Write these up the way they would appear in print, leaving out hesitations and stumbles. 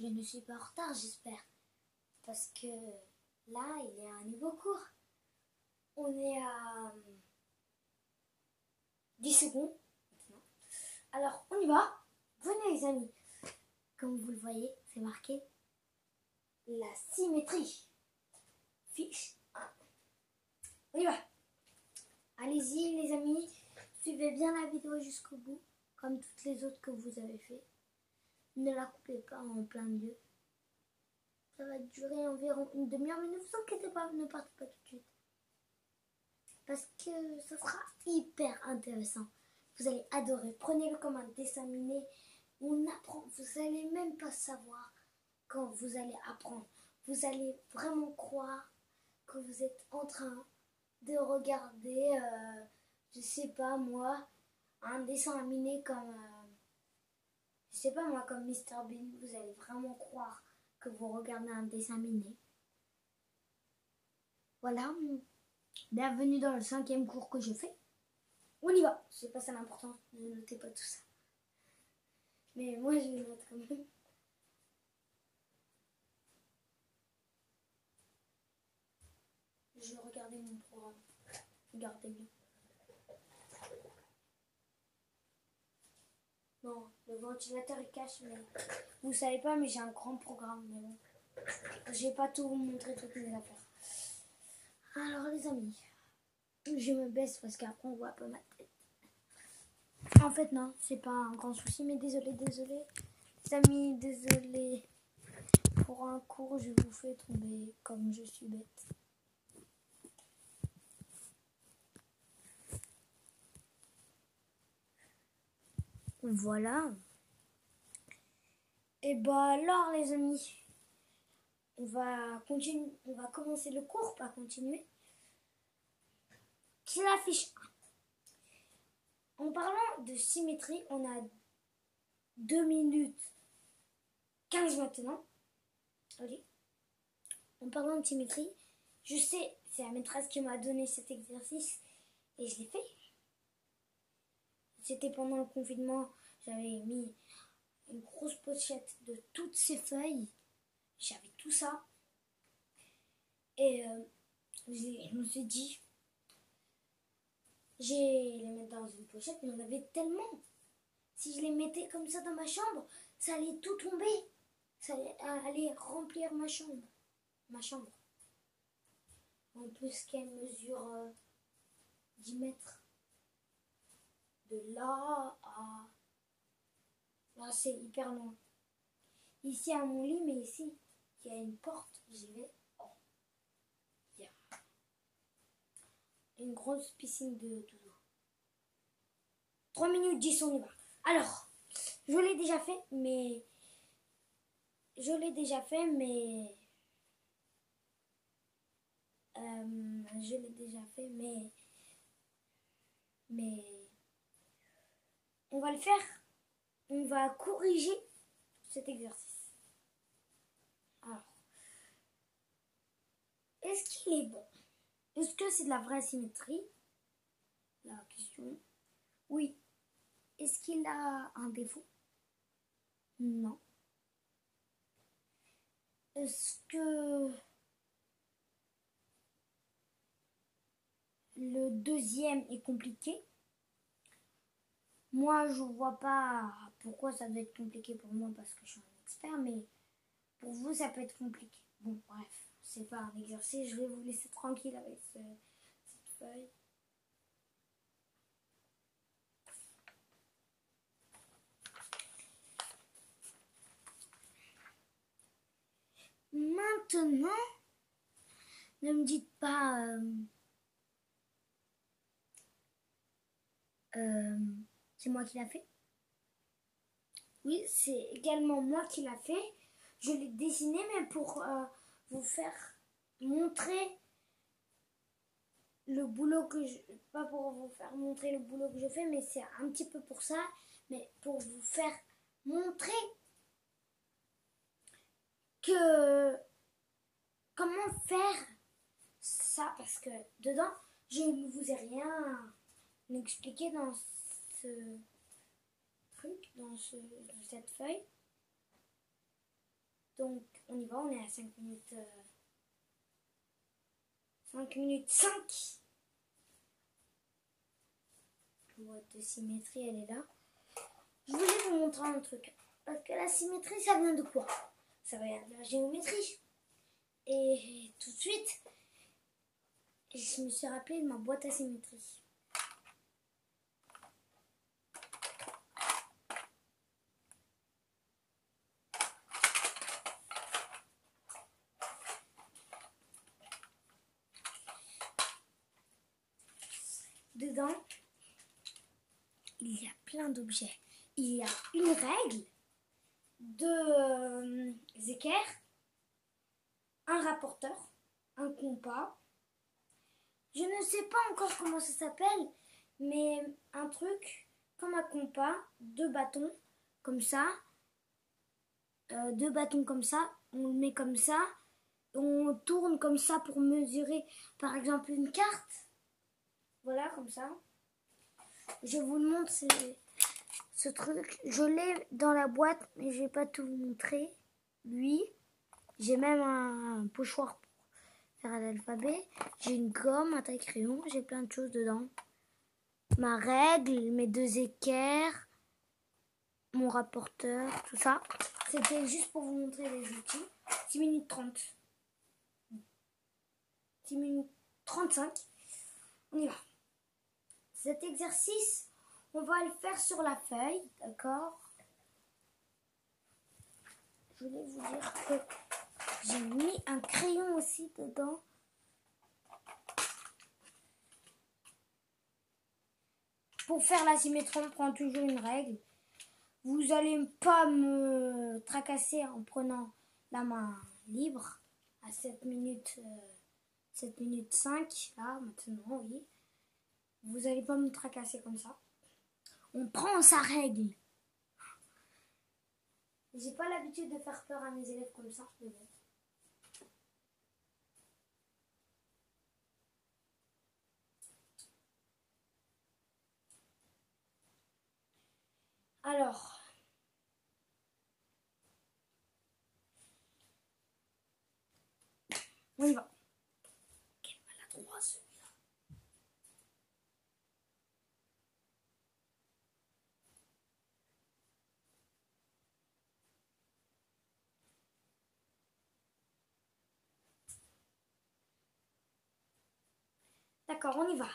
Je ne suis pas en retard, j'espère. Parce que là, il est à un niveau court. On est à 10 secondes maintenant. Alors, on y va. Venez les amis. Comme vous le voyez, c'est marqué la symétrie. Fiche 1. On y va. Allez-y les amis. Suivez bien la vidéo jusqu'au bout. Comme toutes les autres que vous avez fait. Ne la coupez pas en plein milieu. Ça va durer environ une demi-heure, mais ne vous inquiétez pas, ne partez pas tout de suite. Parce que ça sera hyper intéressant. Vous allez adorer. Prenez-le comme un dessin animé. On apprend. Vous n'allez même pas savoir quand vous allez apprendre. Vous allez vraiment croire que vous êtes en train de regarder, je sais pas moi, un dessin animé comme, je sais pas moi, comme Mr Bean. Vous allez vraiment croire que vous regardez un dessin animé. Voilà. Bienvenue dans le 5e cours que je fais. On y va. C'est pas ça l'important. Ne notez pas tout ça. Mais moi, je note quand même. Je vais regarder mon programme. Regardez bien. Non, le ventilateur est cache, mais vous savez pas, mais j'ai un grand programme. Mais bon, je vais pas tout vous montrer, toutes mes affaires. Alors les amis, je me baisse parce qu'après on voit pas ma tête. En fait non, c'est pas un grand souci, mais désolé. Les amis, désolé. Pour un cours, je vous fais tomber comme je suis bête. Voilà. Et bah alors les amis, on va commencer le cours, pas continuer. C'est la fiche 1. En parlant de symétrie, on a 2 minutes 15 maintenant. Ok. En parlant de symétrie, je sais, c'est la maîtresse qui m'a donné cet exercice et je l'ai fait. C'était pendant le confinement, j'avais mis une grosse pochette de toutes ces feuilles. J'avais tout ça. Et je me suis dit, je vais les mettre dans une pochette, mais il y en avait tellement. Si je les mettais comme ça dans ma chambre, ça allait tout tomber. Ça allait remplir ma chambre. En plus qu'elle mesure 10 mètres. De là à... Là, c'est hyper loin. Ici, à mon lit, mais ici, il y a une porte. J'y vais. Oh. Il y a une grosse piscine de tout. 3 minutes 10, on y va. Alors, je l'ai déjà fait, mais... on va le faire. On va corriger cet exercice. Alors, est-ce qu'il est bon? Est-ce que c'est de la vraie symétrie? La question. Oui. Est-ce qu'il a un défaut? Non. Est-ce que le deuxième est compliqué? Moi, je vois pas pourquoi ça doit être compliqué pour moi parce que je suis un expert, mais pour vous, ça peut être compliqué. Bon, bref, c'est pas un exercice. Je vais vous laisser tranquille avec cette feuille. Maintenant, ne me dites pas c'est moi qui l'a fait. Oui, c'est également moi qui l'a fait. Je l'ai dessiné, mais pour vous faire montrer le boulot que je... Pas pour vous faire montrer le boulot que je fais, mais c'est un petit peu pour ça. Mais pour vous faire montrer que... Comment faire ça, parce que dedans, je ne vous ai rien expliqué dans ce truc, dans cette feuille. Donc on y va, on est à 5 minutes. 5 minutes 5. La boîte de symétrie, elle est là. Je voulais vous montrer un truc. Parce que la symétrie, ça vient de quoi? Ça vient de la géométrie. Et tout de suite, je me suis rappelé de ma boîte à symétrie. Dedans, il y a plein d'objets. Il y a une règle, deux équerres, un rapporteur, un compas. Je ne sais pas encore comment ça s'appelle, mais un truc comme un compas, deux bâtons comme ça, on le met comme ça, on tourne comme ça pour mesurer par exemple une carte. Voilà, comme ça. Je vous le montre, ce truc. Je l'ai dans la boîte, mais je vais pas tout vous montrer. Lui, j'ai même un pochoir pour faire l'alphabet. J'ai une gomme, un taille-crayon, j'ai plein de choses dedans. Ma règle, mes deux équerres, mon rapporteur, tout ça. C'était juste pour vous montrer les outils. 6 minutes 30. 6 minutes 35. On y va. Cet exercice, on va le faire sur la feuille, d'accord? Je voulais vous dire que j'ai mis un crayon aussi dedans. Pour faire la symétrie, on prend toujours une règle. Vous n'allez pas me tracasser en prenant la main libre à 7 minutes 5, là, maintenant, oui. Vous n'allez pas me tracasser comme ça. On prend sa règle. J'ai pas l'habitude de faire peur à mes élèves comme ça, mais bon. Alors, on y va. Quel maladroit celui-là. D'accord, on y va.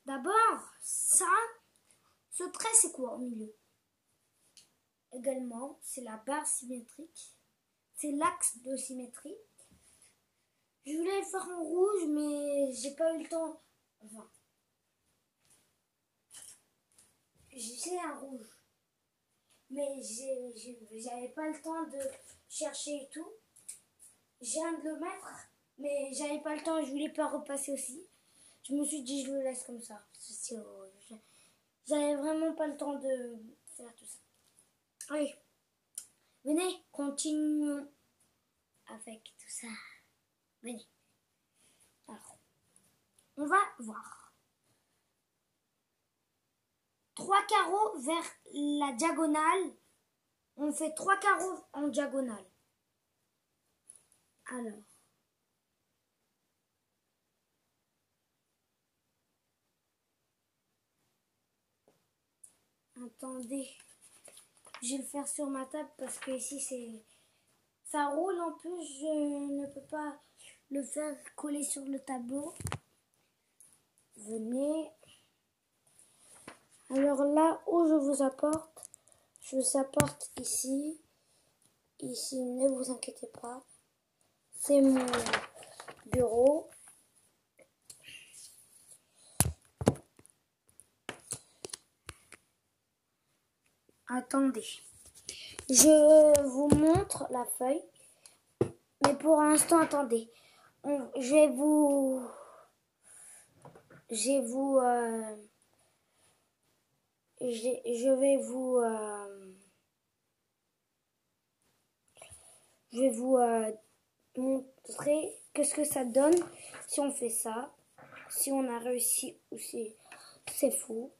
D'abord, ça, ce trait, c'est quoi au milieu? Également, c'est la barre symétrique. C'est l'axe de symétrie. Je voulais le faire en rouge, mais j'ai pas eu le temps. Enfin, j'ai un rouge. Mais j'avais pas le temps de chercher et tout. Je viens de le mettre, mais j'avais pas le temps, je voulais pas repasser aussi. Je me suis dit, je le laisse comme ça. J'avais vraiment pas le temps de faire tout ça. Allez, venez, continuons avec tout ça. Venez. Alors, on va voir. 3 carreaux vers la diagonale. On fait 3 carreaux en diagonale. Alors. Attendez. Je vais le faire sur ma table parce que ici ça roule en plus. Je ne peux pas le faire coller sur le tableau. Venez. Alors là où je vous apporte ici. Ici, ne vous inquiétez pas. C'est mon bureau. Attendez. Je vous montre la feuille. Mais pour l'instant, attendez. Je vais vous montrer qu'est-ce que ça donne si on fait ça, si on a réussi ou si c'est faux.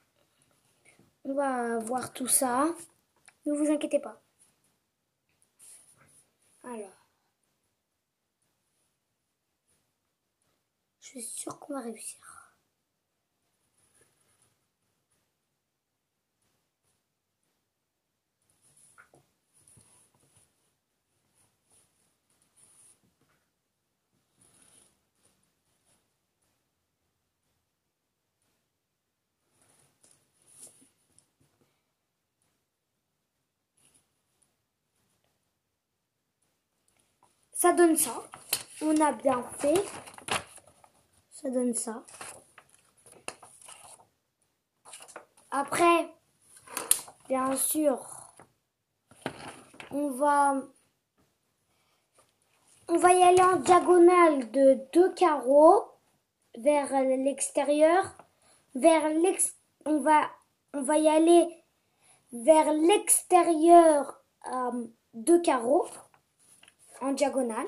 On va voir tout ça. Ne vous inquiétez pas. Alors, je suis sûre qu'on va réussir. Ça donne ça. On a bien fait. Ça donne ça. Après, bien sûr, on va y aller en diagonale de 2 carreaux vers l'extérieur. On va y aller vers l'extérieur 2 carreaux en diagonale.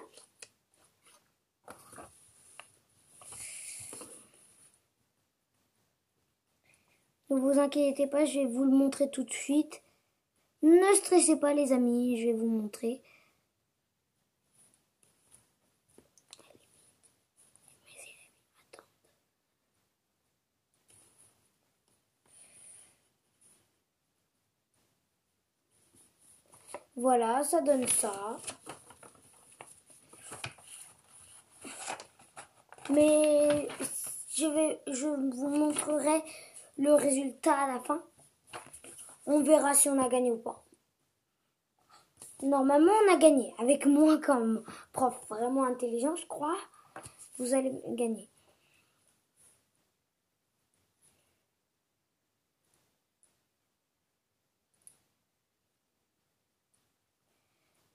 Ne vous inquiétez pas, je vais vous le montrer tout de suite. Ne stressez pas les amis, je vais vous montrer. Voilà, ça donne ça. Mais je vous montrerai le résultat à la fin. On verra si on a gagné ou pas. Normalement, on a gagné. Avec moi comme prof vraiment intelligent, je crois, vous allez gagner.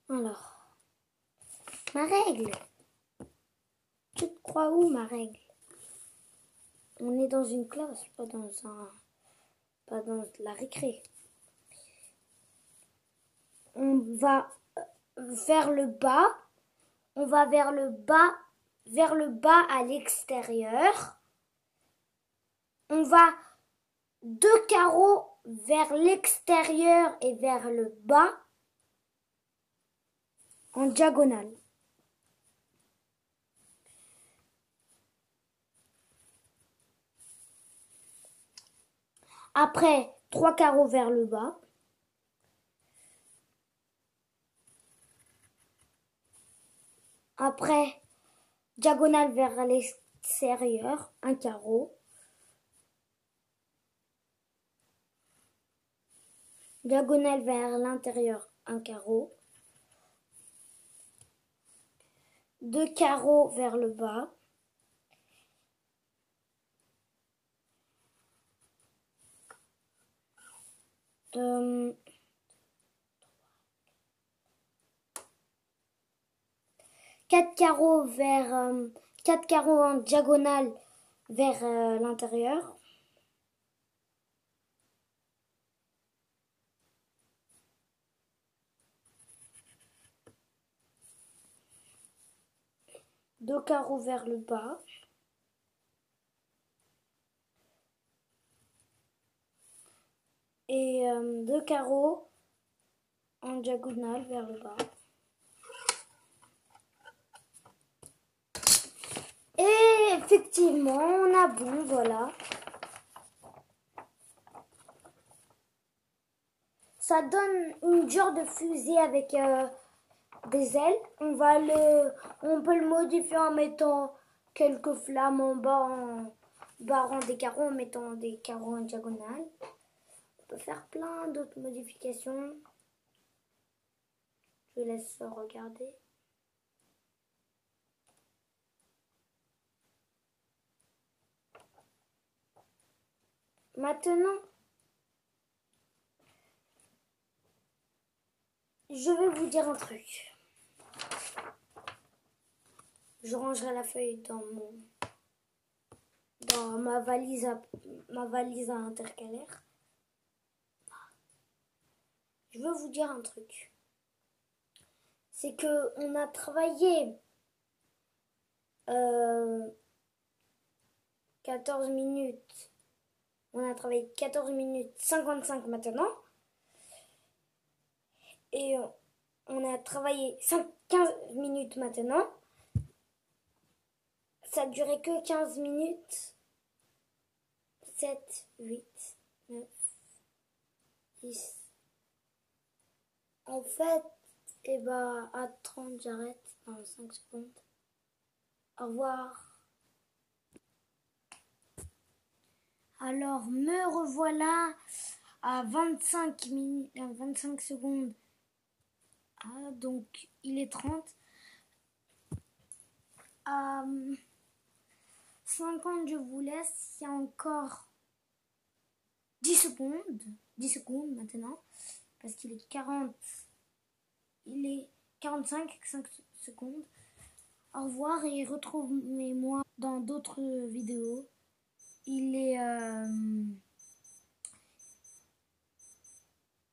Alors, ma règle. Tu te crois où, ma règle? On est dans une classe, pas dans la récré. On va vers le bas. On va vers le bas à l'extérieur. On va 2 carreaux vers l'extérieur et vers le bas en diagonale. Après, 3 carreaux vers le bas. Après, diagonale vers l'extérieur, 1 carreau. Diagonale vers l'intérieur, 1 carreau. 2 carreaux vers le bas. Quatre carreaux vers 4 carreaux en diagonale vers l'intérieur. Deux carreaux vers le bas. Et 2 carreaux en diagonale vers le bas. Et effectivement, on a bon, voilà. Ça donne une genre de fusée avec des ailes. On peut le modifier en mettant quelques flammes en bas, en barrant des carreaux, en mettant des carreaux en diagonale. On peut faire plein d'autres modifications. Je laisse regarder. Maintenant, je vais vous dire un truc. Je rangerai la feuille dans ma valise à intercalaire. Je veux vous dire un truc. C'est que on a travaillé 14 minutes. On a travaillé 14 minutes 55 maintenant. Et on a travaillé 15 minutes maintenant. Ça durait que 15 minutes. 7, 8, 9, 10. En fait, à 30, j'arrête dans 5 secondes. Au revoir. Alors, me revoilà à 25 minutes, 25 secondes. Ah, donc, il est 30. À 50, je vous laisse. Il y a encore 10 secondes. 10 secondes maintenant. Parce qu'il est 40. Il est 45, 5 secondes. Au revoir et retrouvez-moi dans d'autres vidéos. Il est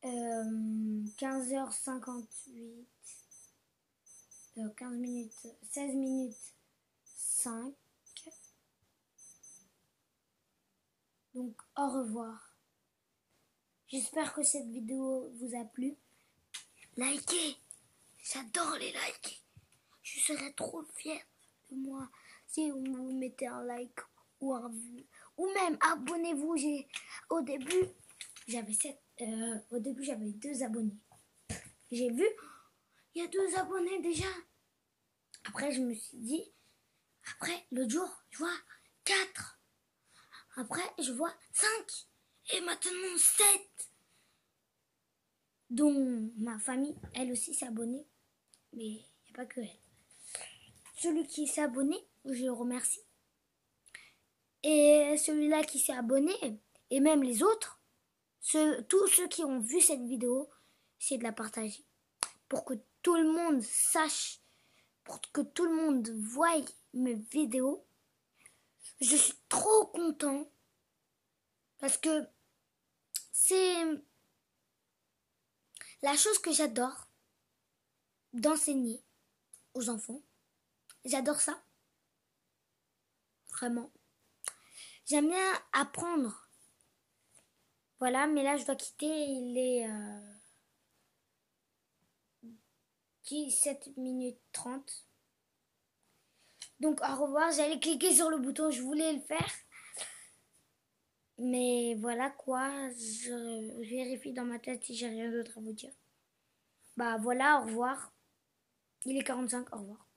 15h58. 15 minutes, 16 minutes 5. Donc au revoir. J'espère que cette vidéo vous a plu. Likez. J'adore les likes. Je serais trop fière de moi si vous me mettez un like ou un vue. Ou même abonnez-vous. Au début j'avais 2 abonnés. J'ai vu, il y a 2 abonnés déjà. Après je me suis dit, après l'autre jour je vois 4. Après je vois 5. Et maintenant 7. Dont ma famille, elle aussi s'est abonnée. Mais il n'y a pas que elle. Celui qui s'est abonné, je le remercie. Et celui-là qui s'est abonné, et même les autres, tous ceux qui ont vu cette vidéo, c'est de la partager. Pour que tout le monde sache, pour que tout le monde voie mes vidéos. Je suis trop content. Parce que c'est la chose que j'adore d'enseigner aux enfants. J'adore ça. Vraiment. J'aime bien apprendre. Voilà, mais là je dois quitter. Il est 17 minutes 30. Donc au revoir. J'allais cliquer sur le bouton, je voulais le faire. Mais voilà quoi. Je vérifie dans ma tête si j'ai rien d'autre à vous dire. Bah voilà, au revoir. Il est 45, au revoir.